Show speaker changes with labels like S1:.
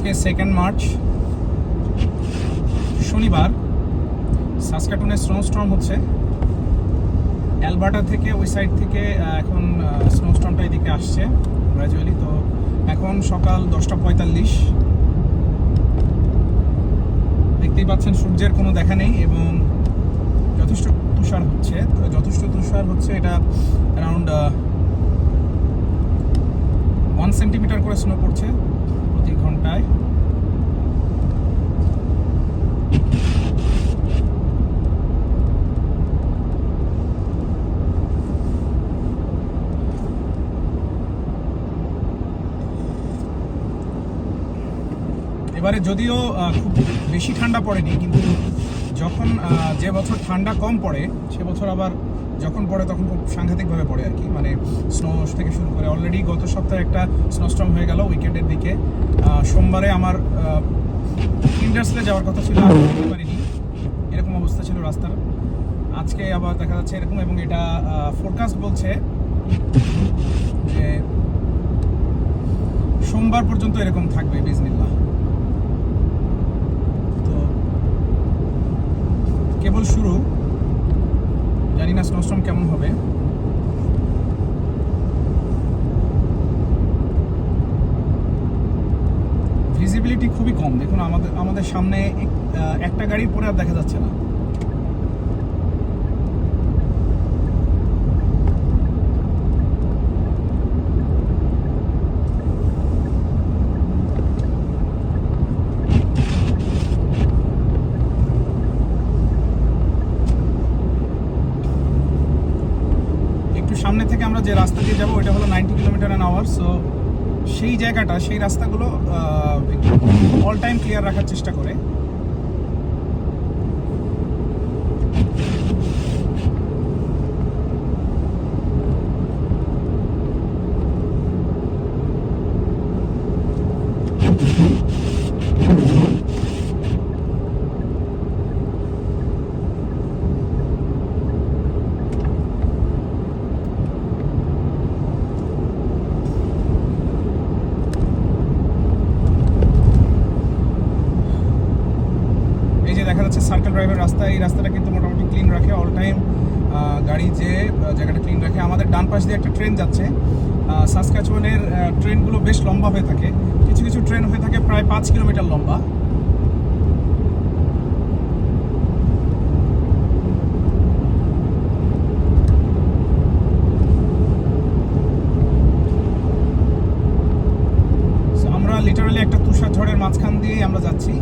S1: আজকে 2 মার্চ শনিবার। সাসকাটুনে স্নোস্টর্ম হচ্ছে। অ্যালবার্টা থেকে ওই সাইড থেকে এখন স্নোস্টর্মটা এদিকে আসছে গ্র্যাজুয়ালি। তো এখন সকাল 10:45, দেখতেই পাচ্ছেন সূর্যের কোনো দেখা নেই এবং যথেষ্ট তুষার হচ্ছে। এটা অ্যারাউন্ড 1 সেন্টিমিটার করে স্নো পড়ছে প্রতি ঘন্টায়। এবারে যদিও খুব বেশি ঠান্ডা পড়েনি, কিন্তু যখন যে বছর ঠান্ডা কম পড়ে সে বছর আবার যখন পড়ে তখন খুব সাংঘাতিকভাবে পড়ে আর কি। মানে স্নো থেকে শুরু করে অলরেডি গত সপ্তাহে একটা স্নোস্টর্ম হয়ে গেল উইকেন্ডের দিকে। সোমবারে আমার ইন্ডাস্ট্রিতে যাওয়ার কথা ছিল, যেতে পারিনি, এরকম অবস্থা ছিল রাস্তার। আজকে আবার দেখা যাচ্ছে এরকম, এবং এটা ফোরকাস্ট বলছে যে সোমবার পর্যন্ত এরকম থাকবে বিজনিল্লাহ। তো কেবল শুরু, জানি না স্নোস্টর্ম কেমন হবে। ভিজিবিলিটি খুবই কম। দেখুন আমাদের সামনে একটা গাড়ির পরে আর দেখা যাচ্ছে না। সামনে থেকে আমরা যে রাস্তা দিয়ে যাবো ওইটা হলো 90 কিলোমিটার/আওয়ার। সো সেই জায়গাটা, সেই রাস্তাগুলো অল টাইম ক্লিয়ার রাখার চেষ্টা করে। দেখা যাচ্ছে সার্কেল ড্রাইভের রাস্তা। এই রাস্তাটা কিন্তু মোটামুটি ক্লিন রাখে অল টাইম। গাড়ি যে জায়গাটা ক্লিন রাখে। আমাদের ডান পাশ দিয়ে একটা ট্রেন যাচ্ছে। সাসকাচুয়ানের ট্রেনগুলো বেশ লম্বা হয়ে থাকে। কিছু কিছু ট্রেন হয়ে থাকে প্রায় 5 কিলোমিটার লম্বা। আমরা লিটারালি একটা তুষার ঝড়ের মাঝখান দিয়েই আমরা যাচ্ছি।